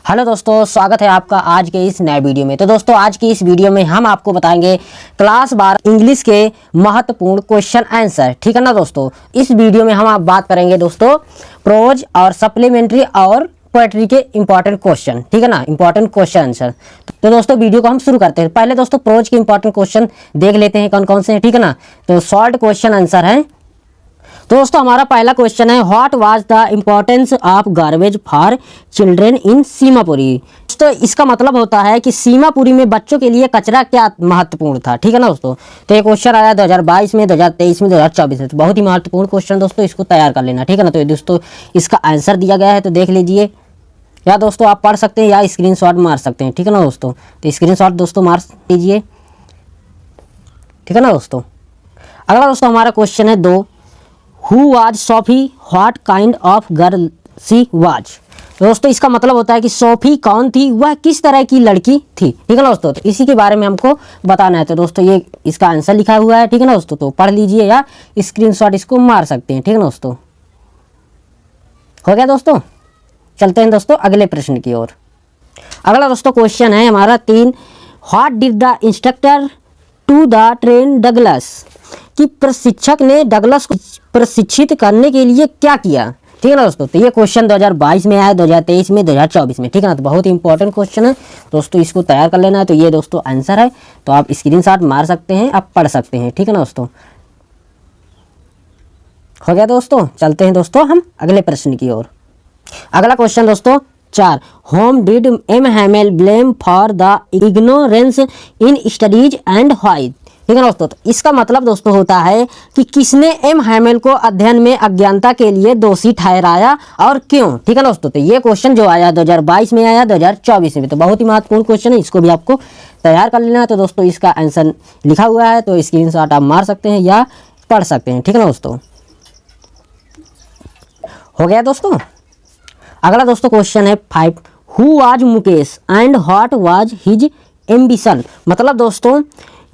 Hello दोस्तों, स्वागत है आपका आज के इस नए वीडियो में। तो दोस्तों आज की इस वीडियो में हम आपको बताएंगे क्लास 12 इंग्लिश के महत्वपूर्ण क्वेश्चन आंसर। ठीक है ना दोस्तों। इस वीडियो में हम आप बात करेंगे दोस्तों प्रोज और सप्लीमेंट्री और पोएट्री के इंपॉर्टेंट क्वेश्चन। ठीक है ना, इंपॉर्टेंट क्वेश्चन आंसर। तो दोस्तों वीडियो को हम शुरू करते हैं। पहले दोस्तों प्रोज के इंपॉर्टेंट क्वेश्चन देख लेते हैं कौन कौन से हैं। ठीक है ना, तो शॉर्ट क्वेश्चन आंसर है। तो दोस्तों हमारा पहला क्वेश्चन है, what was the importance of garbage for children in Seemapuri. तो इसका मतलब होता है कि सीमापुरी में बच्चों के लिए कचरा क्या महत्वपूर्ण था। ठीक है ना दोस्तों। तो ये क्वेश्चन आया 2022 में, 2023 में, 2024 में। तो बहुत ही महत्वपूर्ण क्वेश्चन दोस्तों, इसको तैयार कर लेना। ठीक है ना। तो दोस्तों इसका आंसर दिया गया है, तो देख लीजिए, या दोस्तों आप पढ़ सकते हैं या स्क्रीनशॉट मार सकते हैं। ठीक है ना दोस्तों। तो स्क्रीनशॉट दोस्तों मार लीजिए। ठीक है ना दोस्तों। अगला दोस्तों हमारा क्वेश्चन है 2, Who was Sophie, what kind of girl she was. दोस्तों इसका मतलब होता है कि सोफी कौन थी, वह किस तरह की लड़की थी। ठीक है ना दोस्तों। तो इसी के बारे में हमको बताना है। तो दोस्तों ये इसका आंसर लिखा हुआ है। ठीक है ना दोस्तों। तो पढ़ लीजिए या स्क्रीनशॉट इसको मार सकते हैं। ठीक है ना दोस्तों। हो गया दोस्तों। चलते हैं दोस्तों अगले प्रश्न की ओर। अगला दोस्तों क्वेश्चन है हमारा 3, what did the instructor to the train Douglas. कि प्रशिक्षक ने डगलस को प्रशिक्षित करने के लिए क्या किया। ठीक है ना दोस्तों। तो ये क्वेश्चन 2022 में आया, 2023 में, 2024 में। ठीक है ना। तो बहुत ही इंपॉर्टेंट क्वेश्चन है दोस्तों, इसको तैयार कर लेना है। तो ये दोस्तों आंसर है, तो आप स्क्रीनशॉट मार सकते हैं, आप पढ़ सकते हैं। ठीक है ना दोस्तों। हो गया दोस्तों। चलते हैं दोस्तों हम अगले प्रश्न की ओर। अगला क्वेश्चन दोस्तों 4, whom did M Hamel blame for the ignorance in studies and why. ठीक है ना दोस्तों। तो इसका मतलब दोस्तों होता है कि किसने एम हैमेल को अध्ययन में अज्ञानता के लिए दोषी ठहराया और क्यों। ठीक है ना दोस्तों। तो ये क्वेश्चन जो आया 2022 में आया, 2024 में। तो बहुत ही महत्वपूर्ण क्वेश्चन है, इसको भी आपको तैयार कर लेना है। तो दोस्तों इसका आंसर लिखा हुआ है, तो स्क्रीनशॉट आप मार सकते हैं या पढ़ सकते हैं। ठीक है ना दोस्तों। हो गया दोस्तों। अगला दोस्तों क्वेश्चन है 5, who was Mukesh and what was his ambition. मतलब दोस्तों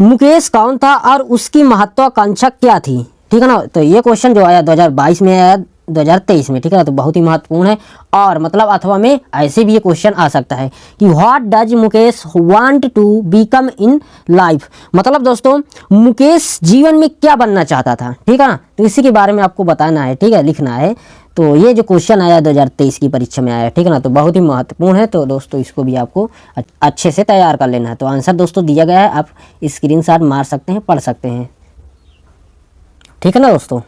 मुकेश कौन था और उसकी महत्वाकांक्षा क्या थी। ठीक है ना। तो ये क्वेश्चन जो आया 2022 में आया, 2023 में। ठीक है ना। तो बहुत ही महत्वपूर्ण है, और मतलब अथवा में ऐसे भी ये क्वेश्चन आ सकता है कि what does Mukesh want to become in life. मतलब दोस्तों मुकेश जीवन में क्या बनना चाहता था। ठीक है ना। तो इसी के बारे में आपको बताना है। ठीक है, लिखना है। तो ये जो क्वेश्चन आया 2023 की परीक्षा में आया। ठीक है ना। तो बहुत ही महत्वपूर्ण है, तो दोस्तों इसको भी आपको अच्छे से तैयार कर लेना है। तो आंसर दोस्तों दिया गया है, आप स्क्रीनशॉट मार सकते हैं, पढ़ सकते हैं। ठीक है ना दोस्तों।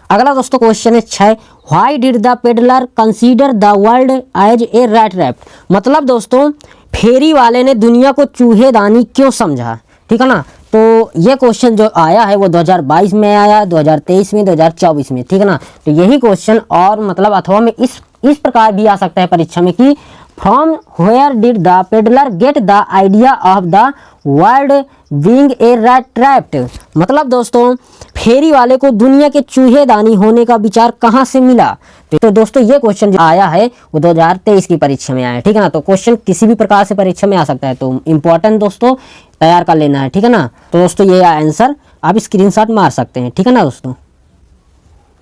अगला दोस्तों क्वेश्चन है 6, why did the peddler consider the world as a rattrap. मतलब दोस्तों फेरी वाले ने दुनिया को चूहेदानी क्यों समझा। ठीक है ना। तो ये क्वेश्चन जो आया है वो 2022 में आया, 2023 में, 2024 में। ठीक है ना। तो यही क्वेश्चन और मतलब अथवा में इस प्रकार भी आ सकता है परीक्षा में कि from where did the peddler get the idea of the world being a rat trapped. मतलब दोस्तों फेरी वाले को दुनिया के चूहेदानी होने का विचार कहाँ से मिला। तो दोस्तों ये क्वेश्चन जो आया है वो 2023 की परीक्षा में आया है। ठीक है ना। तो क्वेश्चन किसी भी प्रकार से परीक्षा में आ सकता है, तो इम्पोर्टेंट दोस्तों तैयार कर लेना है। ठीक है ना। तो दोस्तों ये आंसर आप स्क्रीनशॉट मार सकते हैं। ठीक है ना दोस्तों।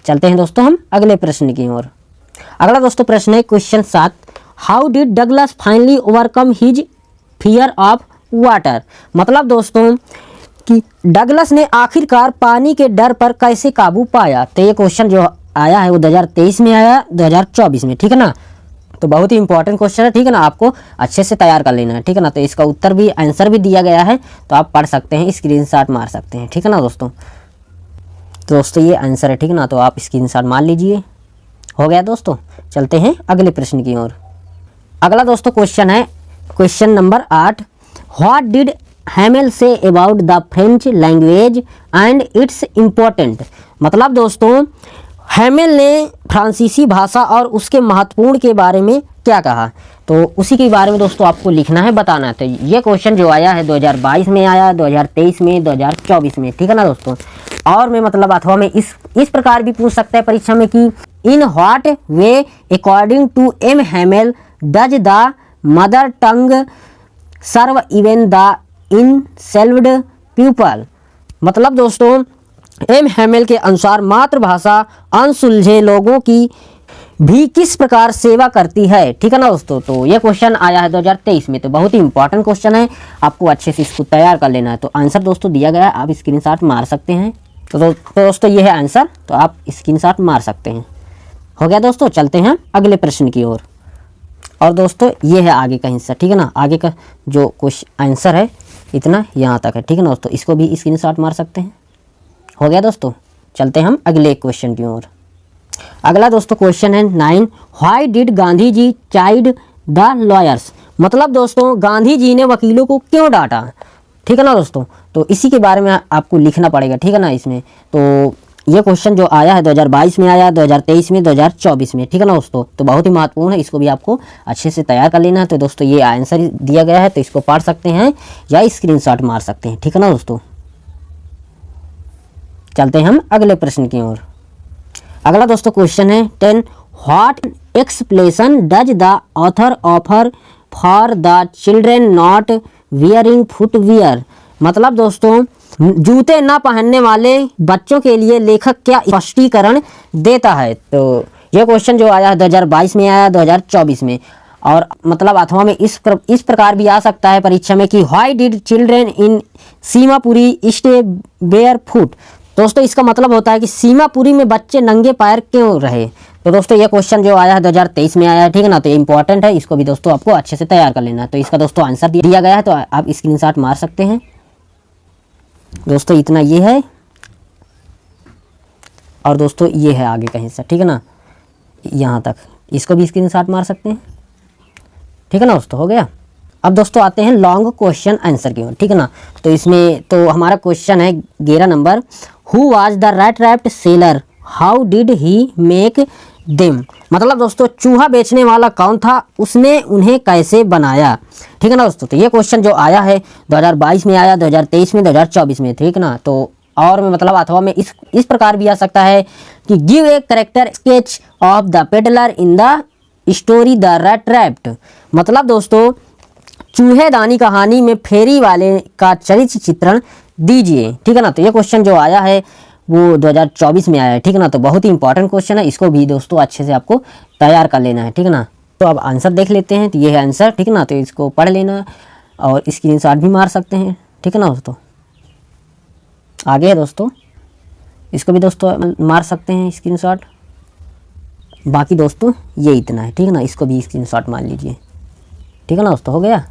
चलते हैं दोस्तों हम अगले प्रश्न की ओर। अगला दोस्तों प्रश्न है question 7, how did Douglas finally overcome his fear of water. मतलब दोस्तों कि डगलस ने आखिरकार पानी के डर पर कैसे काबू पाया। तो ये क्वेश्चन जो आया है वो 2023 में आया, 2024 में। ठीक है ना। तो बहुत ही इंपॉर्टेंट क्वेश्चन है। ठीक है ना। आपको अच्छे से तैयार कर लेना है। ठीक है ना। तो इसका उत्तर भी आंसर भी दिया गया है, तो आप पढ़ सकते हैं, स्क्रीनशॉट मार सकते हैं। ठीक है ना दोस्तों। तो दोस्तों ये आंसर है। ठीक है ना। तो आप स्क्रीनशॉट मार लीजिए। हो गया दोस्तों। चलते हैं अगले प्रश्न की ओर। अगला दोस्तों क्वेश्चन है question number 8, what did Hamel say about the French language and it's important. मतलब दोस्तों हैमेल ने फ्रांसीसी भाषा और उसके महत्वपूर्ण के बारे में क्या कहा। तो उसी के बारे में दोस्तों आपको लिखना है, बताना है। तो ये क्वेश्चन जो आया है 2022 में आया, 2023 में, 2024 में। ठीक है ना दोस्तों। और मैं मतलब अथवा में इस प्रकार भी पूछ सकता है परीक्षा में कि in what way according to M Hamel does the mother tongue serve even the involved people. मतलब दोस्तों एम हैमेल के अनुसार मातृभाषा अनसुलझे लोगों की भी किस प्रकार सेवा करती है, ठीक है ना दोस्तों। तो ये क्वेश्चन आया है 2023 में, तो बहुत ही इंपॉर्टेंट क्वेश्चन है, आपको अच्छे से इसको तैयार कर लेना है। तो आंसर दोस्तों दिया गया है, आप स्क्रीनशॉट मार सकते हैं। तो दोस्तों ये है आंसर, तो आप स्क्रीनशॉट मार सकते हैं। हो गया दोस्तों, चलते हैं अगले प्रश्न की ओर। और दोस्तों ये है आगे का हिस्सा, ठीक है ना, आगे का जो क्वेश्चन आंसर है इतना यहाँ तक है, ठीक है ना दोस्तों, इसको भी स्क्रीनशॉट मार सकते हैं। हो गया दोस्तों, चलते हैं हम अगले क्वेश्चन की ओर। अगला दोस्तों क्वेश्चन है 9, why did Gandhi ji chide the lawyers. मतलब दोस्तों गांधी जी ने वकीलों को क्यों डांटा, ठीक है ना दोस्तों। तो इसी के बारे में आपको लिखना पड़ेगा, ठीक है ना इसमें। तो ये क्वेश्चन जो आया है 2022 में आया, 2023 में, 2024 में, ठीक है ना दोस्तों। तो बहुत ही महत्वपूर्ण है, इसको भी आपको अच्छे से तैयार कर लेना है। तो दोस्तों ये आंसर दिया गया है, तो इसको पढ़ सकते हैं या स्क्रीनशॉट मार सकते हैं, ठीक है ना दोस्तों। चलते हैं हम अगले प्रश्न की ओर। अगला दोस्तों क्वेश्चन है 10, what explanation does the author offer for the children not wearing footwear. मतलब दोस्तों जूते न पहनने वाले बच्चों के लिए लेखक क्या स्पष्टीकरण देता है। तो यह क्वेश्चन जो आया है 2022 में आया, 2024 में, और मतलब अथवा में इस प्रकार भी आ सकता है परीक्षा में कि why did children in Seemapuri stay bear foot. दोस्तों इसका मतलब होता है कि सीमापुरी में बच्चे नंगे पैर क्यों रहे। तो दोस्तों ये क्वेश्चन जो आया है 2023 में आया है, ठीक है ना। तो ये इंपॉर्टेंट है, इसको भी दोस्तों आपको अच्छे से तैयार कर लेना है। तो इसका दोस्तों आंसर दिया गया है, तो आप स्क्रीनशॉट मार सकते हैं। दोस्तों इतना ये है, और दोस्तों ये है आगे का हिस्सा, ठीक है ना, यहाँ तक, इसको भी स्क्रीनशॉट मार सकते हैं, ठीक है ना दोस्तों। हो गया। अब दोस्तों आते हैं लॉन्ग क्वेश्चन आंसर की ओर, ठीक है ना। तो इसमें तो हमारा क्वेश्चन है 11 number, who was the rate wrapped seller, how did he make them. मतलब दोस्तों चूहा बेचने वाला कौन था, उसने उन्हें कैसे बनाया, ठीक है ना दोस्तों। तो ये क्वेश्चन जो आया है 2022 में आया, 2023 में, 2024 में, ठीक है ना। तो और में मतलब अथवा में इस प्रकार भी आ सकता है कि give a character sketch of the peddler in the story the rate wrapped. मतलब दोस्तों चूहेदानी कहानी में फेरी वाले का चरित्र चित्रण दीजिए, ठीक है ना। तो ये क्वेश्चन जो आया है वो 2024 में आया है, ठीक है ना। तो बहुत ही इंपॉर्टेंट क्वेश्चन है, इसको भी दोस्तों अच्छे से आपको तैयार कर लेना है, ठीक है ना। तो अब आंसर देख लेते हैं। तो ये है आंसर, ठीक है ना। तो इसको पढ़ लेना और स्क्रीनशॉट भी मार सकते हैं, ठीक है ना दोस्तों। आगे है दोस्तों, इसको भी दोस्तों मार सकते हैं स्क्रीनशॉट। बाकी दोस्तों ये इतना है, ठीक है ना, इसको भी स्क्रीनशॉट मार लीजिए, ठीक है ना दोस्तों। हो गया।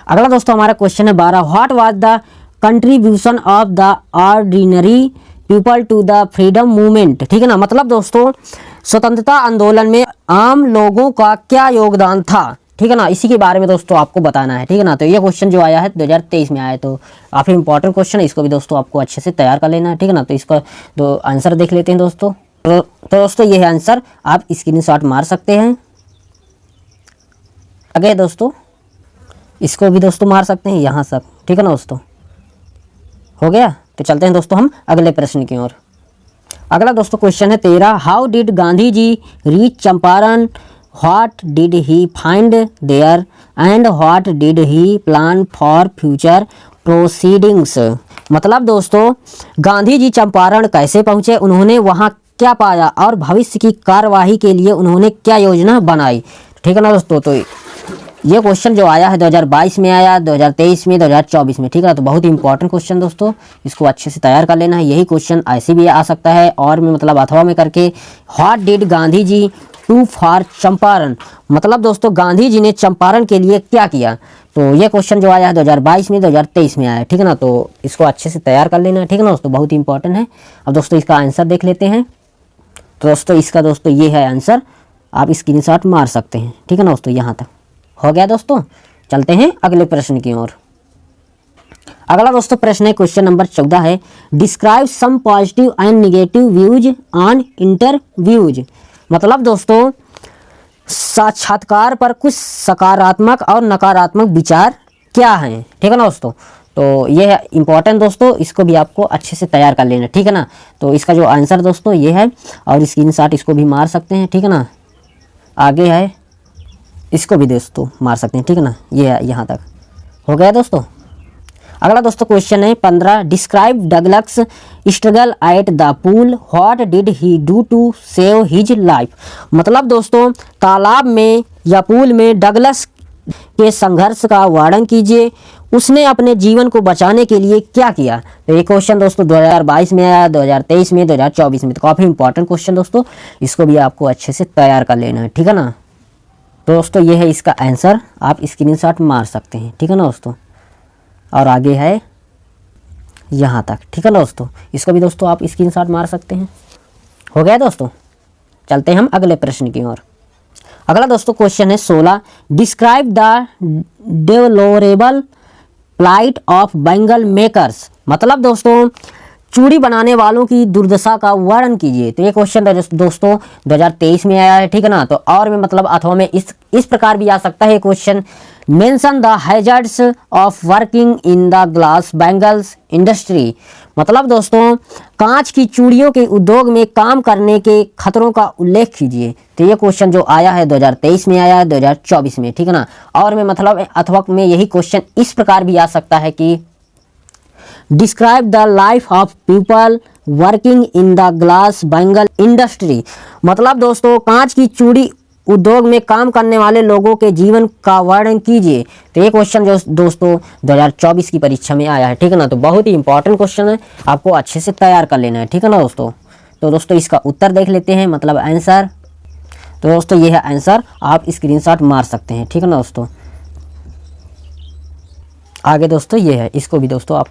अगला दोस्तों हमारा क्वेश्चन है 12, what was the contribution of the ordinary people to the freedom movement, ठीक है ना। मतलब दोस्तों स्वतंत्रता आंदोलन में आम लोगों का क्या योगदान था, ठीक है ना, इसी के बारे में दोस्तों आपको बताना है, ठीक है ना। तो ये क्वेश्चन जो आया है 2023 में आया है, तो काफ़ी इंपॉर्टेंट क्वेश्चन है, इसको भी दोस्तों आपको अच्छे से तैयार कर लेना है, ठीक है ना। तो इसका दो आंसर देख लेते हैं दोस्तों। तो दोस्तों ये है आंसर, आप स्क्रीनशॉट मार सकते हैं। आगे दोस्तों इसको भी दोस्तों मार सकते हैं यहाँ तक, ठीक है ना दोस्तों। हो गया। तो चलते हैं दोस्तों हम अगले प्रश्न की ओर। अगला दोस्तों क्वेश्चन है 13, how did Gandhi ji reach Champaran, what did he find there and what did he plan for future proceedings. मतलब दोस्तों गांधी जी चंपारण कैसे पहुँचे, उन्होंने वहाँ क्या पाया और भविष्य की कार्यवाही के लिए उन्होंने क्या योजना बनाई, ठीक है ना दोस्तों। तो ये क्वेश्चन जो आया है 2022 में आया, 2023 में, 2024 में, ठीक है। तो बहुत ही इंपॉर्टेंट क्वेश्चन दोस्तों, इसको अच्छे से तैयार कर लेना है। यही क्वेश्चन ऐसे भी आ सकता है और में मतलब अथवा में करके, what did Gandhi ji do for Champaran. मतलब दोस्तों गांधी जी ने चंपारण के लिए क्या किया। तो ये क्वेश्चन जो आया है 2022 में, 2023 में आया है, ठीक है ना। तो इसको अच्छे से तैयार कर लेना है, ठीक है ना दोस्तों, बहुत ही इंपॉर्टेंट है। अब दोस्तों इसका आंसर देख लेते हैं। तो दोस्तों इसका दोस्तों ये है आंसर, आप स्क्रीनशॉट मार सकते हैं, ठीक है ना दोस्तों। यहाँ तक हो गया दोस्तों। चलते हैं अगले प्रश्न की ओर। अगला दोस्तों प्रश्न है क्वेश्चन नंबर 14 है, describe some positive and negative views on interviews. मतलब दोस्तों साक्षात्कार पर कुछ सकारात्मक और नकारात्मक विचार क्या हैं, ठीक है ना दोस्तों। तो ये है इंपॉर्टेंट दोस्तों, इसको भी आपको अच्छे से तैयार कर लेना, ठीक है ना। तो इसका जो आंसर दोस्तों ये है, और स्क्रीनशॉट इसको भी मार सकते हैं, ठीक है ना। आगे है, इसको भी दोस्तों मार सकते हैं, ठीक है ना। ये है यहाँ तक। हो गया दोस्तों। अगला दोस्तों क्वेश्चन है 15, describe Douglas struggle at the pool, what did he do to save his life. मतलब दोस्तों तालाब में या पूल में डगलस के संघर्ष का वर्णन कीजिए, उसने अपने जीवन को बचाने के लिए क्या किया। तो ये क्वेश्चन दोस्तों 2022 में आया, 2023 में, 2024 में, तो काफ़ी इंपॉर्टेंट क्वेश्चन दोस्तों, इसको भी आपको अच्छे से तैयार कर लेना है, ठीक है ना। दोस्तों ये है इसका आंसर, आप स्क्रीनशॉट मार सकते हैं, ठीक है ना दोस्तों। और आगे है यहाँ तक, ठीक है ना दोस्तों, इसको भी दोस्तों आप स्क्रीनशॉट मार सकते हैं। हो गया दोस्तों, चलते हैं हम अगले प्रश्न की ओर। अगला दोस्तों क्वेश्चन है 16, describe the deplorable plight of bangle makers. मतलब दोस्तों चूड़ी बनाने वालों की दुर्दशा का वर्णन कीजिए। तो ये क्वेश्चन दोस्तों 2023 में आया है, ठीक है ना। तो और में मतलब अथवा में इस प्रकार भी आ सकता है question, mention the hazards of working in the glass bangles industry. मतलब दोस्तों कांच की चूड़ियों के उद्योग में काम करने के खतरों का उल्लेख कीजिए। तो ये क्वेश्चन जो आया है 2023 में आया है, 2024 में, ठीक है ना। और में मतलब अथवा में यही क्वेश्चन इस प्रकार भी आ सकता है कि describe the life of people working in the glass bangle industry. मतलब दोस्तों कांच की चूड़ी उद्योग में काम करने वाले लोगों के जीवन का वर्णन कीजिए। तो ये क्वेश्चन जो दोस्तों 2024 की परीक्षा में आया है, ठीक है ना। तो बहुत ही इंपॉर्टेंट क्वेश्चन है, आपको अच्छे से तैयार कर लेना है, ठीक है ना दोस्तों। तो दोस्तों इसका उत्तर देख लेते हैं, मतलब आंसर। तो दोस्तों ये है आंसर, आप स्क्रीनशॉट मार सकते हैं, ठीक है ना दोस्तों। आगे दोस्तों ये है, इसको भी दोस्तों आप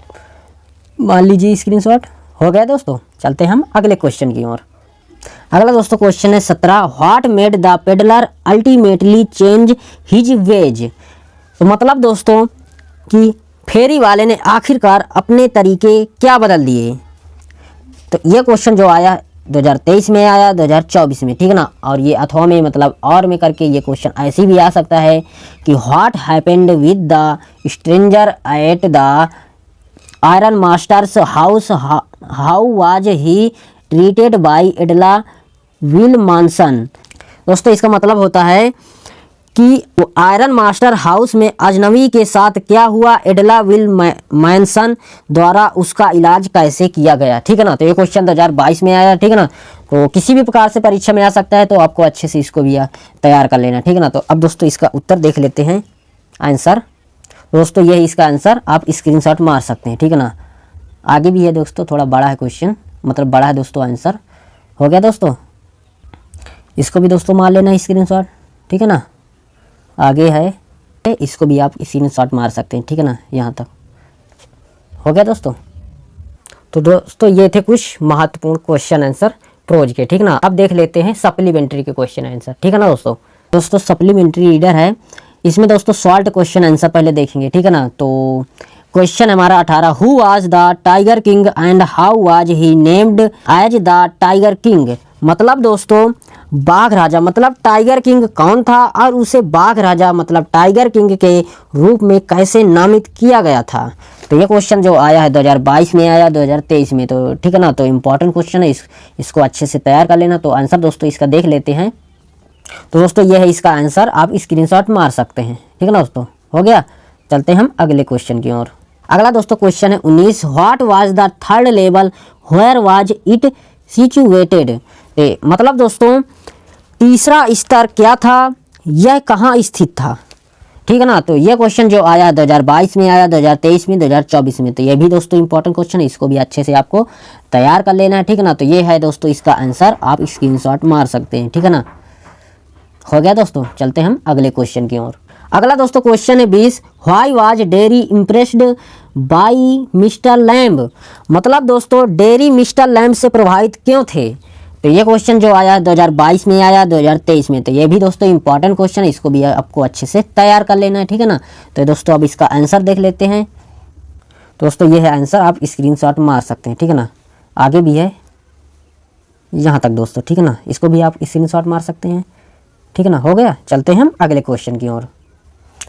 मान लीजिए स्क्रीनशॉट। हो गया दोस्तों, चलते हैं हम अगले क्वेश्चन की ओर। अगला दोस्तों क्वेश्चन है 17, what made the peddler ultimately change his veg. तो मतलब दोस्तों कि फेरी वाले ने आखिरकार अपने तरीके क्या बदल दिए। तो ये क्वेश्चन जो आया 2023 में आया, 2024 में, ठीक है ना। और ये अथवा में मतलब और में करके ये क्वेश्चन ऐसे भी आ सकता है कि what happened with the stranger at the iron master's house, how was he treated by Edla Willmansson. दोस्तों इसका मतलब होता है कि आयरन मास्टर हाउस में अजनबी के साथ क्या हुआ, एडला विलमानसन द्वारा उसका इलाज कैसे किया गया, ठीक है ना। तो ये क्वेश्चन 2022 में आया, ठीक है ना। तो किसी भी प्रकार से परीक्षा में आ सकता है, तो आपको अच्छे से इसको भी तैयार कर लेना, ठीक है ना। तो अब दोस्तों इसका उत्तर देख लेते हैं, आंसर। दोस्तों ये है इसका आंसर, आप स्क्रीनशॉट मार सकते हैं, ठीक है ना। आगे भी है दोस्तों, थोड़ा बड़ा है क्वेश्चन, मतलब बड़ा है दोस्तों आंसर। हो गया दोस्तों, इसको भी दोस्तों मार लेना स्क्रीनशॉट, ठीक है ना। आगे है, इसको भी आप स्क्रीनशॉट मार सकते हैं, ठीक है ना। यहाँ तक हो गया दोस्तों। तो दोस्तों ये थे कुछ महत्वपूर्ण क्वेश्चन आंसर प्रोज के, ठीक है ना। अब देख लेते हैं सप्लीमेंट्री के क्वेश्चन आंसर, ठीक है ना दोस्तों सप्लीमेंट्री रीडर है, इसमें दोस्तों शॉर्ट क्वेश्चन आंसर पहले देखेंगे, ठीक है ना। तो क्वेश्चन हमारा 18, who was the tiger king and how was he named as the tiger king. मतलब दोस्तों बाघ राजा, मतलब टाइगर किंग कौन था और उसे बाघ राजा मतलब टाइगर किंग के रूप में कैसे नामित किया गया था। तो ये क्वेश्चन जो आया है 2022 में आया, 2023 में, तो ठीक है ना। तो इम्पॉर्टेंट क्वेश्चन है, इसको अच्छे से तैयार कर लेना। तो आंसर दोस्तों इसका देख लेते हैं। तो दोस्तों ये है इसका आंसर, आप स्क्रीनशॉट मार सकते हैं, ठीक है ना दोस्तों। हो गया, चलते हैं हम अगले क्वेश्चन की ओर। अगला दोस्तों क्वेश्चन है 19, what was the third level, where was it situated. मतलब दोस्तों तीसरा स्तर क्या था, यह कहाँ स्थित था, ठीक है ना। तो ये क्वेश्चन जो आया 2022 में आया, 2023 में, 2024 में, तो ये भी दोस्तों इंपॉर्टेंट क्वेश्चन है, इसको भी अच्छे से आपको तैयार कर लेना है, ठीक है ना। तो ये है दोस्तों इसका आंसर, आप स्क्रीनशॉट मार सकते हैं, ठीक है ना। हो गया दोस्तों, चलते हम अगले क्वेश्चन की ओर। अगला दोस्तों क्वेश्चन है 20, why was dairy impressed by mister lamb. मतलब दोस्तों डेरी मिस्टर लैम्ब से प्रभावित क्यों थे। तो ये क्वेश्चन जो आया 2022 में आया, 2023 में, तो ये भी दोस्तों इंपॉर्टेंट क्वेश्चन है, इसको भी आपको अच्छे से तैयार कर लेना है, ठीक है ना। तो दोस्तों अब इसका आंसर देख लेते हैं। दोस्तों ये है आंसर, आप स्क्रीनशॉट मार सकते हैं, ठीक है ना। आगे भी है यहाँ तक दोस्तों, ठीक है ना। इसको भी आप स्क्रीनशॉट मार सकते हैं, ठीक है ना। हो गया, चलते हैं हम अगले क्वेश्चन की ओर।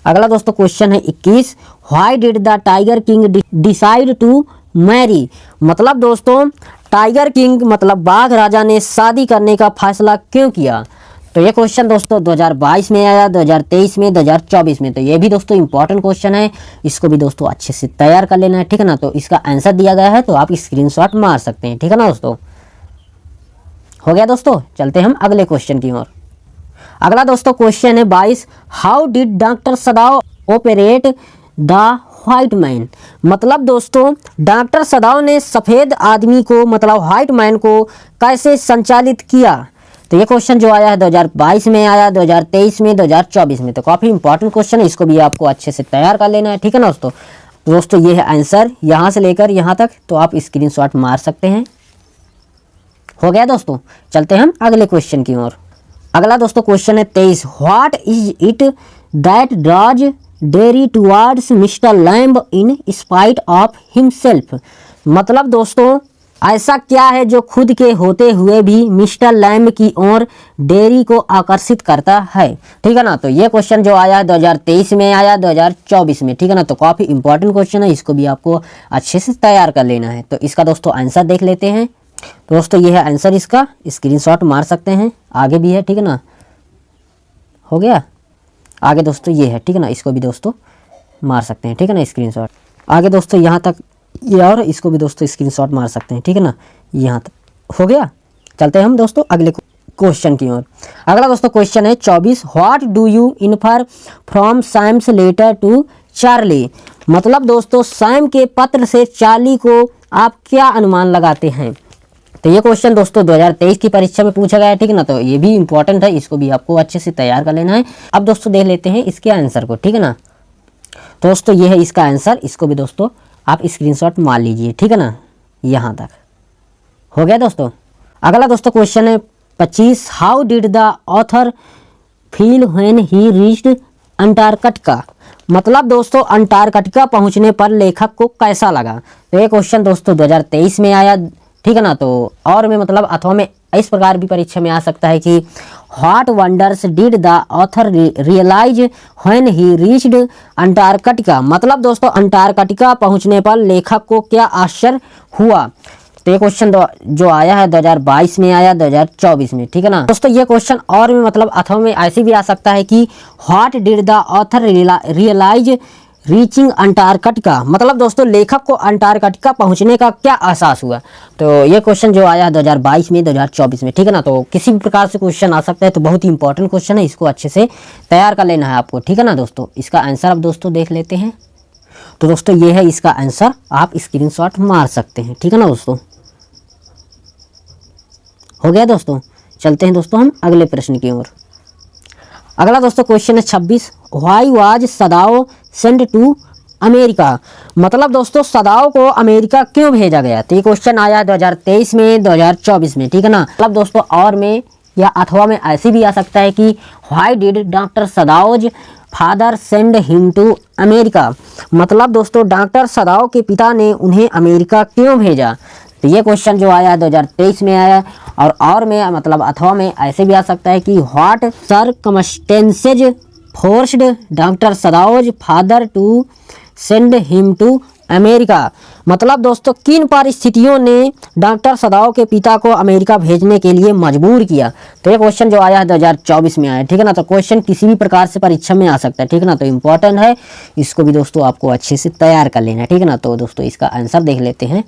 अगला दोस्तों क्वेश्चन है 21, why did the tiger king decide to marry. मतलब दोस्तों टाइगर किंग मतलब बाघ राजा ने शादी करने का फैसला क्यों किया। तो ये क्वेश्चन दोस्तों 2022 में आया, 2023 में, 2024 में। तो ये भी दोस्तों इंपॉर्टेंट क्वेश्चन है, इसको भी दोस्तों अच्छे से तैयार कर लेना है, ठीक है ना। तो इसका आंसर दिया गया है, तो आप स्क्रीनशॉट मार सकते हैं, ठीक है ना दोस्तों। हो गया दोस्तों, चलते हम अगले क्वेश्चन की ओर। अगला दोस्तों क्वेश्चन है 22, how did doctor सदाव operate the white man. मतलब दोस्तों डॉक्टर सदाव ने सफ़ेद आदमी को मतलब व्हाइट मैन को कैसे संचालित किया। तो ये क्वेश्चन जो आया है 2022 में आया, 2023 में, 2024 में। तो काफ़ी इंपॉर्टेंट क्वेश्चन है, इसको भी आपको अच्छे से तैयार कर लेना है, ठीक है ना दोस्तों। तो दोस्तों ये है आंसर यहाँ से लेकर यहाँ तक, तो आप स्क्रीनशॉट मार सकते हैं। हो गया दोस्तों, चलते हम अगले क्वेश्चन की ओर। अगला दोस्तों क्वेश्चन है 23, what is it that draws Derry towards mister Lamb in spite of himself. मतलब दोस्तों ऐसा क्या है जो खुद के होते हुए भी मिस्टर लैम्ब की ओर डेरी को आकर्षित करता है, ठीक है ना। तो ये क्वेश्चन जो आया 2023 में आया, 2024 में, ठीक है ना। तो काफ़ी इंपॉर्टेंट क्वेश्चन है, इसको भी आपको अच्छे से तैयार कर लेना है। तो इसका दोस्तों आंसर देख लेते हैं। दोस्तों ये है आंसर, इसका स्क्रीनशॉट मार सकते हैं। आगे भी है, ठीक है ना। हो गया, आगे दोस्तों ये है, ठीक है ना। इसको भी दोस्तों मार सकते हैं, ठीक है ना, स्क्रीनशॉट। आगे दोस्तों यहाँ तक ये, और इसको भी दोस्तों स्क्रीनशॉट मार सकते हैं, ठीक है ना। यहाँ तक हो गया, चलते हैं हम दोस्तों अगले क्वेश्चन की ओर। अगला दोस्तों क्वेश्चन है 24, what do you infer from Sam's letter to Charlie. मतलब दोस्तों सैम के पत्र से चार्ली को आप क्या अनुमान लगाते हैं। तो ये क्वेश्चन दोस्तों 2023 की परीक्षा में पूछा गया है, ठीक है ना। तो ये भी इंपॉर्टेंट है, इसको भी आपको अच्छे से तैयार कर लेना है। अब दोस्तों देख लेते हैं इसके आंसर को, ठीक है ना। दोस्तों ये है इसका आंसर, इसको भी दोस्तों आप स्क्रीनशॉट मार लीजिए, ठीक है ना। यहाँ तक हो गया दोस्तों। अगला दोस्तों क्वेश्चन है 25, how did the author feel when he reached Antarctica. मतलब दोस्तों अंटार्कटिका पहुँचने पर लेखक को कैसा लगा। तो ये क्वेश्चन दोस्तों 2023 में आया, ठीक है ना। तो और में मतलब अथवा में इस प्रकार भी परीक्षा में आ सकता है कि what wonders did the author realise when he reached Antarctica. मतलब दोस्तों अंटार्कटिका पहुंचने पर लेखक को क्या आश्चर्य हुआ। तो ये क्वेश्चन जो आया है 2022 में आया, 2024 में, ठीक है ना दोस्तों। ये क्वेश्चन और में मतलब अथवा में ऐसे भी आ सकता है कि what did the author realise reaching Antarctica. मतलब दोस्तों लेखक को अंटार्कटिका पहुंचने का क्या एहसास हुआ। तो ये क्वेश्चन जो आया 2022 में, 2024 में, ठीक है ना। तो किसी भी प्रकार से क्वेश्चन आ सकता है, तो बहुत ही इंपॉर्टेंट क्वेश्चन है, इसको अच्छे से तैयार कर लेना है आपको, ठीक है ना दोस्तों। इसका आंसर अब दोस्तों देख लेते हैं। तो दोस्तों ये है इसका आंसर, आप स्क्रीनशॉट मार सकते हैं, ठीक है ना दोस्तों। हो गया दोस्तों, चलते हैं दोस्तों हम अगले प्रश्न की ओर। अगला दोस्तों क्वेश्चन है 26, why was Sadao sent to America. मतलब दोस्तों सदाव को अमेरिका क्यों भेजा गया। तो ये क्वेश्चन आया 2023 में, 2024 में, ठीक है ना। मतलब दोस्तों और में या अथवा में ऐसे भी आ सकता है कि why did doctor Sadao's father send him to America. मतलब दोस्तों डॉक्टर सदाव के पिता ने उन्हें अमेरिका क्यों भेजा। तो ये क्वेश्चन जो आया 2023 में आया, और में मतलब अथवा में ऐसे भी आ सकता है कि what circumstances forced doctor Sadao's father to send him to America. मतलब दोस्तों किन परिस्थितियों ने डॉक्टर सदाव के पिता को अमेरिका भेजने के लिए मजबूर किया। तो ये क्वेश्चन जो आया है 2024 में आया, ठीक है ना। तो क्वेश्चन किसी भी प्रकार से परीक्षा में आ सकता है, ठीक है ना। तो इम्पोर्टेंट है, इसको भी दोस्तों आपको अच्छे से तैयार कर लेना है, ठीक है ना। तो दोस्तों इसका आंसर देख लेते हैं।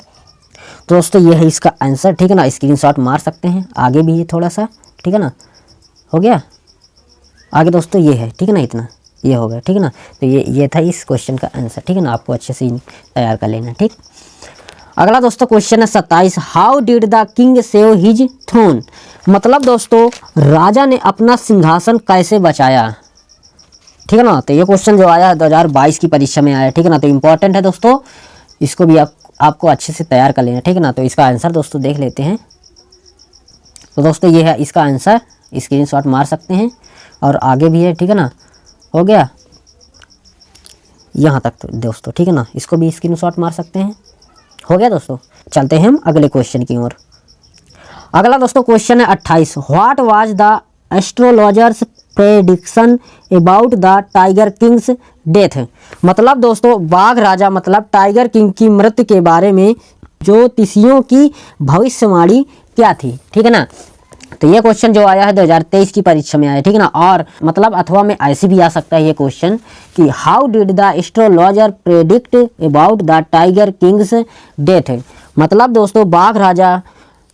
तो दोस्तों ये है इसका आंसर, ठीक है ना। स्क्रीनशॉट मार सकते हैं। आगे भी है थोड़ा सा, ठीक है ना। हो गया, आगे दोस्तों ये है, ठीक है ना। इतना ये हो गया, ठीक है ना। तो ये था इस क्वेश्चन का आंसर, ठीक है ना। आपको अच्छे से तैयार कर लेना, ठीक। अगला दोस्तों क्वेश्चन है 27, how did the king save his throne. मतलब दोस्तों राजा ने अपना सिंहासन कैसे बचाया, ठीक है ना। तो ये क्वेश्चन जो आया 2022 की परीक्षा में आया, ठीक है ना। तो इम्पोर्टेंट है दोस्तों, इसको भी आपको अच्छे से तैयार कर लेना, ठीक है ना। तो इसका आंसर दोस्तों देख लेते हैं। तो दोस्तों ये है इसका आंसर, स्क्रीनशॉट मार सकते हैं। और आगे भी है, ठीक है ना। हो गया यहाँ तक तो दोस्तों, ठीक है ना। इसको भी स्क्रीनशॉट मार सकते हैं। हो गया दोस्तों, चलते हैं हम अगले क्वेश्चन की ओर। अगला दोस्तों क्वेश्चन है 28, what was the astrologers prediction about the tiger Kings death. मतलब दोस्तों बाघ राजा मतलब टाइगर किंग की मृत्यु के बारे में ज्योतिषियों की भविष्यवाणी क्या थी, ठीक है ना। तो ये क्वेश्चन जो आया है 2023 की परीक्षा में आया, ठीक है ना। और मतलब अथवा में ऐसे भी आ सकता है ये क्वेश्चन कि how did the astrologer predict about the tiger Kings death. मतलब दोस्तों बाघ राजा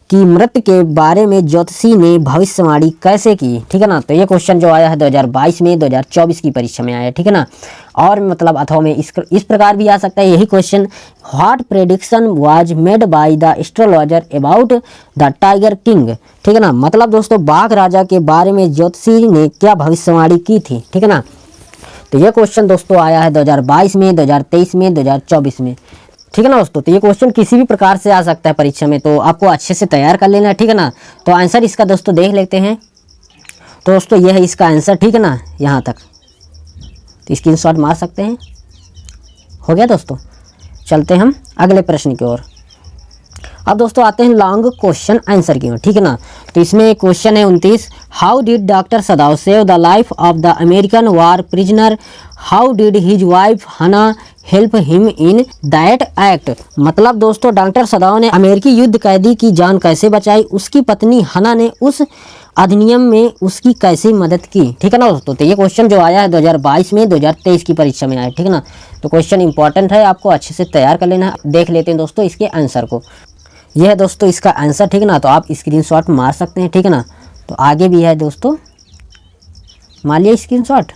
की मृत्यु के बारे में ज्योतिषी ने भविष्यवाणी कैसे की, ठीक है ना। तो ये क्वेश्चन जो आया है 2022 में 2024 की परीक्षा में आया, ठीक है ना। और मतलब अथवा में इस प्रकार भी आ सकता है यही question, what prediction was made by the astrologer about the tiger king, ठीक है ना। मतलब दोस्तों बाघ राजा के बारे में ज्योतिषी ने क्या भविष्यवाणी की थी, ठीक है ना। तो ये क्वेश्चन दोस्तों आया है 2022 में, 2023 में, 2024 में, ठीक है ना दोस्तों। तो ये क्वेश्चन किसी भी प्रकार से आ सकता है परीक्षा में, तो आपको अच्छे से तैयार कर लेना है, ठीक है ना। तो आंसर इसका दोस्तों देख लेते हैं। तो दोस्तों ये है इसका आंसर, ठीक है ना, यहाँ तक। तो स्क्रीनशॉट मार सकते हैं। हो गया दोस्तों, चलते हम अगले प्रश्न की ओर। अब दोस्तों आते हैं लॉन्ग क्वेश्चन आंसर की ओर, ठीक है ना। तो इसमें क्वेश्चन है 29, how did doctor Sadao save the life of the American war prisoner, how did his wife Hana help him in that act. मतलब दोस्तों डॉक्टर सदाव ने अमेरिकी युद्ध कैदी की जान कैसे बचाई, उसकी पत्नी हना ने उस अधिनियम में उसकी कैसे मदद की, ठीक है ना दोस्तों। तो ये क्वेश्चन जो आया है 2022 में 2023 की परीक्षा में आया, ठीक है ना। तो क्वेश्चन इंपॉर्टेंट है, आपको अच्छे से तैयार कर लेना है। देख लेते हैं दोस्तों इसके आंसर को। यह है दोस्तों इसका आंसर, ठीक है ना। तो आप स्क्रीनशॉट मार सकते हैं, ठीक है ना। तो आगे भी है दोस्तों, मान लिया स्क्रीनशॉट,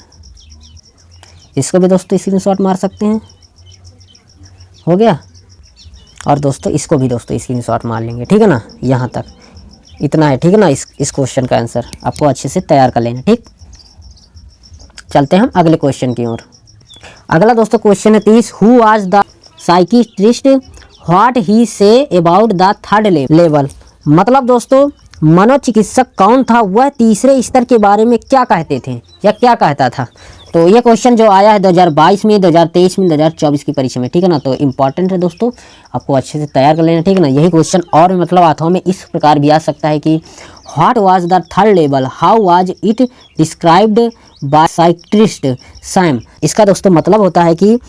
इसको भी दोस्तों स्क्रीनशॉट मार सकते हैं। हो गया। और दोस्तों इसको भी दोस्तों स्क्रीनशॉट मार लेंगे, ठीक है ना। यहाँ तक इतना है, ठीक है ना। इस क्वेश्चन का आंसर आपको अच्छे से तैयार कर लेना, ठीक। चलते हैं हम अगले क्वेश्चन की ओर। अगला दोस्तों क्वेश्चन है 30, who was the psychiatrist, what he say about the third level. मतलब दोस्तों मनोचिकित्सक कौन था, वह तीसरे स्तर के बारे में क्या कहते थे या क्या कहता था। तो ये क्वेश्चन जो आया है 2022 में, 2023 में, 2024 की परीक्षा में, ठीक है ना। तो इंपॉर्टेंट है दोस्तों, आपको अच्छे से तैयार कर लेना, ठीक है ना। यही क्वेश्चन और मतलब अथवा में इस प्रकार भी आ सकता है कि what was the third level, how was it described bye psychiatrist Sam. इसका दोस्तों मतलब होता है कि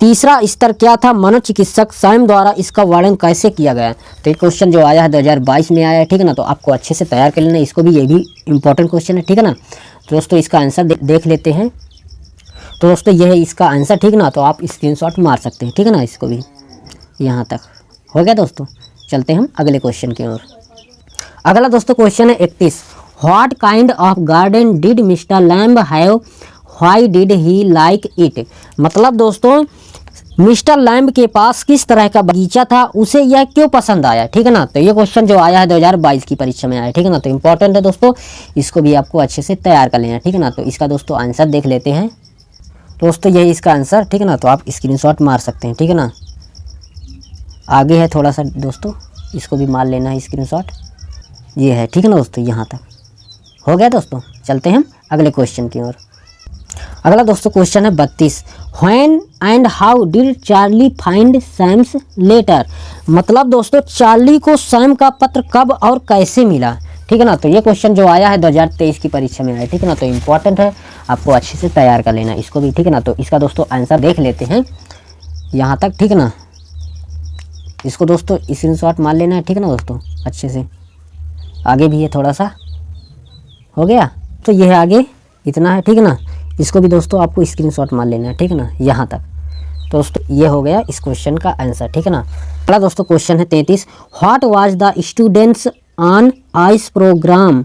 तीसरा स्तर क्या था, मनोचिकित्सक सैम द्वारा इसका वर्णन कैसे किया गया। तो ये क्वेश्चन जो आया है 2022 में आया है, ठीक है ना। तो आपको अच्छे से तैयार कर लेना, इसको भी, ये भी इंपॉर्टेंट क्वेश्चन है, ठीक है ना। तो दोस्तों इसका आंसर देख लेते हैं। तो दोस्तों यह है इसका आंसर, ठीक ना। तो आप स्क्रीनशॉट मार सकते हैं, ठीक है ना। इसको भी यहाँ तक हो गया दोस्तों। चलते हम अगले क्वेश्चन की ओर। अगला दोस्तों क्वेश्चन है 31, what kind of garden did mister lamb have, why did he like it. मतलब दोस्तों मिस्टर लैम्ब के पास किस तरह का बगीचा था, उसे यह क्यों पसंद आया, ठीक है ना। तो ये क्वेश्चन जो आया है 2022 की परीक्षा में आया, ठीक है ना। तो इंपॉर्टेंट है दोस्तों, इसको भी आपको अच्छे से तैयार कर लेना, ठीक है ना। तो इसका दोस्तों आंसर देख लेते हैं। दोस्तों यही इसका आंसर, ठीक है ना। तो आप स्क्रीनशॉट मार सकते हैं, ठीक है ना। आगे है थोड़ा सा दोस्तों, इसको भी मार लेना है स्क्रीनशॉट। ये है, ठीक है ना दोस्तों, यहाँ तक हो गया दोस्तों। चलते हैं हम अगले क्वेश्चन की ओर। अगला दोस्तों क्वेश्चन है 32, when and how did Charlie find Sam's letter. मतलब दोस्तों चार्ली को सैम का पत्र कब और कैसे मिला, ठीक है ना। तो ये क्वेश्चन जो आया है 2023 की परीक्षा में आया, ठीक है ना। तो इंपॉर्टेंट है, आपको अच्छे से तैयार कर लेना इसको भी, ठीक है ना। तो इसका दोस्तों आंसर देख लेते हैं यहाँ तक, ठीक है ना। इसको दोस्तों स्क्रीनशॉट मार लेना है, ठीक है ना दोस्तों, अच्छे से। आगे भी है थोड़ा सा, हो गया। तो ये है आगे इतना है, ठीक है ना। इसको भी दोस्तों आपको स्क्रीनशॉट मार लेना है, ठीक है ना, यहाँ तक। तो दोस्तों ये हो गया इस क्वेश्चन का आंसर, ठीक है ना। अगला दोस्तों क्वेश्चन है 33, what was the students on ice programme,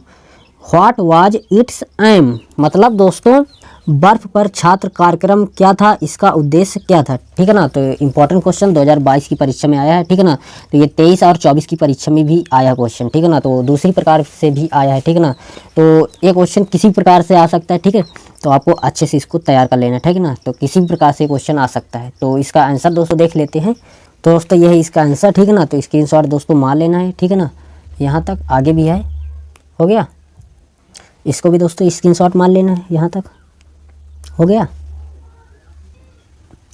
what was its aim. मतलब दोस्तों बर्फ पर छात्र कार्यक्रम क्या था, इसका उद्देश्य क्या था, ठीक है ना। तो इंपॉर्टेंट क्वेश्चन 2022 की परीक्षा में आया है, ठीक है ना। तो ये 23 और 24 की परीक्षा में भी आया क्वेश्चन, ठीक है ना। तो दूसरी प्रकार से भी आया है, ठीक है ना। तो ये क्वेश्चन किसी प्रकार से आ सकता है, ठीक है। तो आपको अच्छे से इसको तैयार कर लेना, ठीक है ना। तो किसी भी प्रकार से क्वेश्चन आ सकता है। तो इसका आंसर दोस्तों देख लेते हैं। तो दोस्तों ये है इसका आंसर, ठीक है ना। तो स्क्रीनशॉट दोस्तों मार लेना है, ठीक है ना। यहाँ तक आगे भी है, हो गया। इसको भी दोस्तों स्क्रीनशॉट मार लेना है, यहाँ तक हो गया।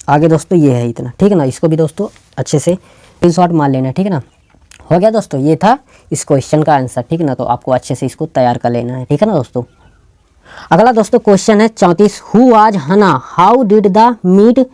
आगे दोस्तों ये है इतना, ठीक है ना। इसको भी दोस्तों अच्छे से स्क्रीनशॉट मार लेना है, ठीक है ना। हो गया दोस्तों, ये था इस क्वेश्चन का आंसर, ठीक है ना। तो आपको अच्छे से इसको तैयार कर लेना है, ठीक है ना दोस्तों। अगला दोस्तों क्वेश्चन है 34, हु वाज हना, हाउ डिड द मीट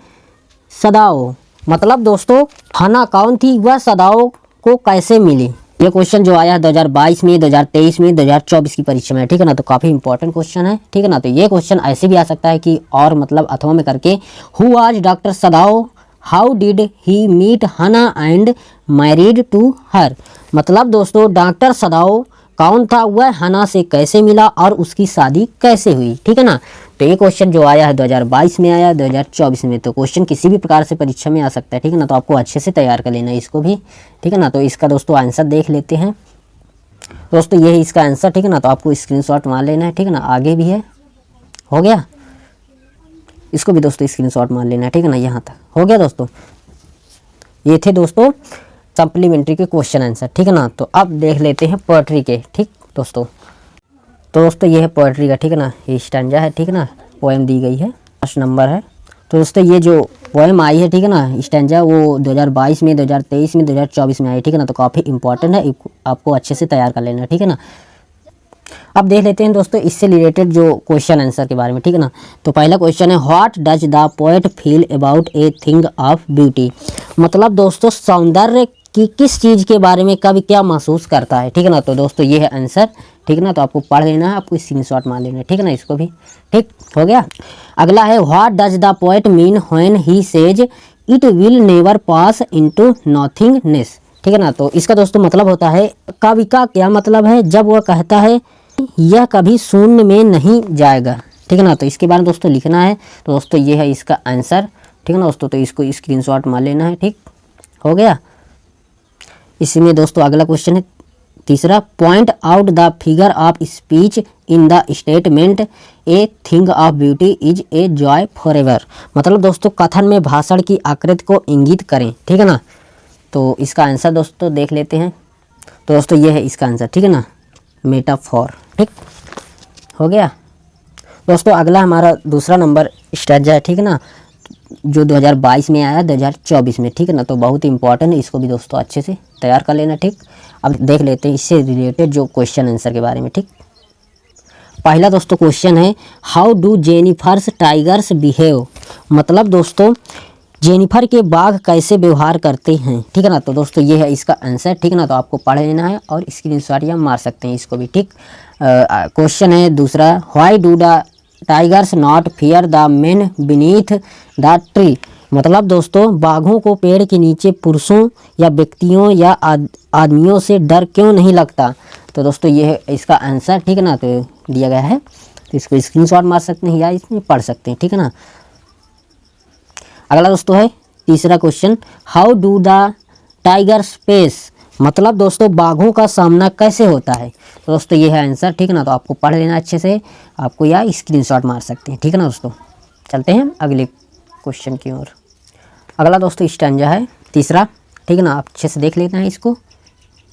सदाओ। मतलब दोस्तों हना कौन थी, वह सदाओ को कैसे मिली, ये क्वेश्चन जो आया है 2022 में, 2023 में, 2024 की परीक्षा में, ठीक है ना। तो काफ़ी इंपॉर्टेंट क्वेश्चन है, ठीक है ना। तो ये क्वेश्चन ऐसे भी आ सकता है कि और मतलब अथवा में करके, who was doctor Sadao, how did he meet Hana and married to her. मतलब दोस्तों डॉक्टर सदाओ कौन था, वह हना से कैसे मिला और उसकी शादी कैसे हुई, ठीक है ना। तो ये क्वेश्चन जो आया है 2022 में आया, 2024 में। तो क्वेश्चन किसी भी प्रकार से परीक्षा में आ सकता है, ठीक है ना। तो आपको अच्छे से तैयार कर लेना है इसको भी, ठीक है ना। तो इसका दोस्तों आंसर देख लेते हैं दोस्तों, ये है इसका आंसर, ठीक है ना। तो आपको स्क्रीनशॉट मार लेना है, ठीक है ना। आगे भी है, हो गया, इसको भी दोस्तों स्क्रीनशॉट मार लेना है, ठीक है ना। यहाँ तक हो गया दोस्तों। ये थे दोस्तों सप्लीमेंट्री के क्वेश्चन आंसर, ठीक है ना। तो अब देख लेते हैं पोएट्री के, ठीक दोस्तों। तो दोस्तों ये है पोएट्री का, ठीक है ना। ये स्टैंजा है, ठीक है ना। पोएम दी गई है, 5 नंबर है। तो दोस्तों ये जो पोएम आई है, ठीक है ना, स्टैंजा, वो 2022 में, 2023 में, 2024 में आई, ठीक है ना। तो काफ़ी इंपॉर्टेंट है, आपको अच्छे से तैयार कर लेना, ठीक है ना। अब देख लेते हैं दोस्तों इससे रिलेटेड जो क्वेश्चन आंसर के बारे में, ठीक है ना। तो पहला क्वेश्चन है, what does the poet feel about a thing of beauty. मतलब दोस्तों सौंदर्य की किस चीज़ के बारे में कवि क्या महसूस करता है, ठीक है ना। तो दोस्तों ये है आंसर, ठीक है ना। तो आपको पढ़ लेना है, आपको स्क्रीनशॉट मार लेना है, ठीक है ना। इसको भी ठीक हो गया। अगला है, what does the poet mean when he says it will never pass into nothingness, ठीक है ना। तो इसका दोस्तों मतलब होता है, कवि का क्या मतलब है जब वह कहता है यह कभी शून्य में नहीं जाएगा, ठीक है ना। तो इसके बारे में दोस्तों लिखना है। तो दोस्तों ये है इसका आंसर, ठीक है ना दोस्तों। तो इसको स्क्रीनशॉट मार लेना है, ठीक हो गया। इसी में दोस्तों अगला क्वेश्चन है तीसरा, point out the figure of speech in the statement a thing of beauty is a joy for ever. मतलब दोस्तों कथन में भाषण की आकृति को इंगित करें, ठीक है ना। तो इसका आंसर दोस्तों देख लेते हैं। तो दोस्तों ये है इसका आंसर, ठीक है ना, मेटाफॉर, ठीक हो गया दोस्तों। अगला हमारा दूसरा नंबर स्टैंजा है, ठीक है ना, जो 2022 में आया, 2024 में, ठीक है ना। तो बहुत ही इंपॉर्टेंट है, इसको भी दोस्तों अच्छे से तैयार कर लेना, ठीक। अब देख लेते हैं इससे रिलेटेड जो क्वेश्चन आंसर के बारे में, ठीक। पहला दोस्तों क्वेश्चन है, how do Jennifer's tigers behave. मतलब दोस्तों जेनिफर के बाघ कैसे व्यवहार करते हैं, ठीक है ना। तो दोस्तों ये है इसका आंसर, ठीक है ना। तो आपको पढ़ लेना है और स्क्रीनशॉट या मार सकते हैं इसको भी, ठीक। क्वेश्चन है दूसरा, why do the tigers not fear the main beneath the tree. मतलब दोस्तों बाघों को पेड़ के नीचे पुरुषों या व्यक्तियों या आदमियों से डर क्यों नहीं लगता। तो दोस्तों ये है इसका आंसर, ठीक है ना। तो दिया गया है, तो इसको स्क्रीनशॉट मार सकते हैं या इसमें पढ़ सकते हैं, ठीक है ना। अगला दोस्तों है तीसरा question, how do the tiger space. मतलब दोस्तों बाघों का सामना कैसे होता है। तो दोस्तों ये है आंसर, ठीक है ना। तो आपको पढ़ लेना अच्छे से, आपको या स्क्रीनशॉट मार सकते हैं, ठीक है ना दोस्तों। चलते हैं अगले क्वेश्चन की ओर। अगला दोस्तों स्टैंजा है तीसरा, ठीक है ना। आप अच्छे से देख लेते हैं इसको,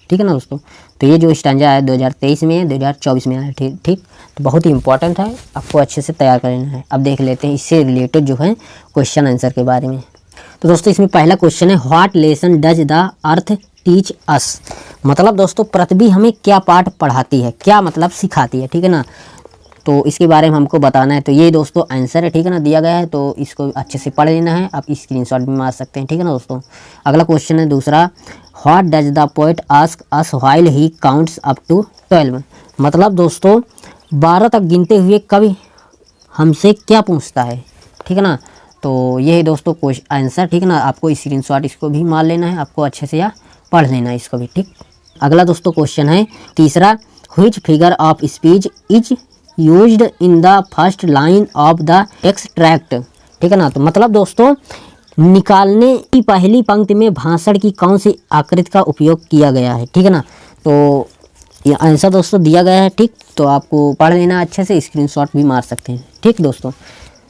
ठीक है ना दोस्तों। तो ये जो स्टैंजा है 2023 में, 2024 में आया, ठीक। तो बहुत ही इंपॉर्टेंट है, आपको अच्छे से तैयार कर लेना है। अब देख लेते हैं इससे रिलेटेड जो है क्वेश्चन आंसर के बारे में। तो दोस्तों इसमें पहला क्वेश्चन है, what lesson does the earth teach us. मतलब दोस्तों पृथ्वी हमें क्या पाठ पढ़ाती है, क्या मतलब सिखाती है, ठीक है ना। तो इसके बारे में हमको बताना है। तो ये दोस्तों आंसर है, ठीक है ना, दिया गया है। तो इसको अच्छे से पढ़ लेना है, आप स्क्रीनशॉट भी मार सकते हैं, ठीक है ना दोस्तों। अगला क्वेश्चन है दूसरा, what does the poet ask us while he counts up to 12। मतलब दोस्तों 12 तक गिनते हुए कवि हमसे क्या पूछता है, ठीक है ना। तो ये है दोस्तों क्वेश्चन आंसर, ठीक है ना। आपको स्क्रीनशॉट इसको भी मार लेना है, आपको अच्छे से या पढ़ लेना है इसको भी, ठीक। अगला दोस्तों क्वेश्चन है तीसरा, which figure of speech is used in the first line of the extract, ठीक है ना। तो मतलब दोस्तों निकालने की पहली पंक्ति में भाषण की कौन सी आकृति का उपयोग किया गया है, ठीक है ना। तो ये आंसर दोस्तों दिया गया है, ठीक। तो आपको पढ़ लेना अच्छे से, स्क्रीनशॉट भी मार सकते हैं, ठीक दोस्तों।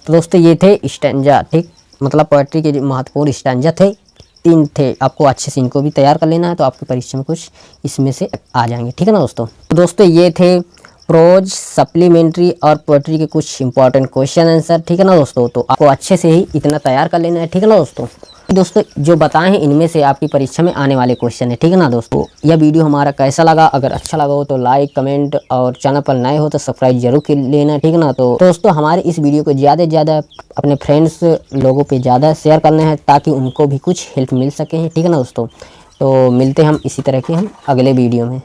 तो दोस्तों ये थे स्टैंजा, ठीक। मतलब पोएट्री के जो महत्वपूर्ण स्टैंजा थे 3 थे, आपको अच्छे से इनको भी तैयार कर लेना है। तो आपकी परीक्षा में कुछ इसमें से आ जाएंगे, ठीक है ना दोस्तों। तो दोस्तों ये थे प्रोज, सप्लीमेंट्री और पोएट्री के कुछ इंपॉर्टेंट क्वेश्चन आंसर, ठीक है ना दोस्तों। तो आपको अच्छे से ही इतना तैयार कर लेना है, ठीक है ना दोस्तों। दोस्तों जो बताए हैं इनमें से आपकी परीक्षा में आने वाले क्वेश्चन है, ठीक है ना दोस्तों। यह वीडियो हमारा कैसा लगा, अगर अच्छा लगा हो तो लाइक, कमेंट और चैनल पर नए हो तो सब्सक्राइब जरूर कर लेना, ठीक है ना। तो दोस्तों हमारे इस वीडियो को ज़्यादा से ज़्यादा अपने फ्रेंड्स लोगों पे ज़्यादा शेयर करना है, ताकि उनको भी कुछ हेल्प मिल सके, ठीक है ना दोस्तों। तो मिलते हैं हम इसी तरह के हम अगले वीडियो में।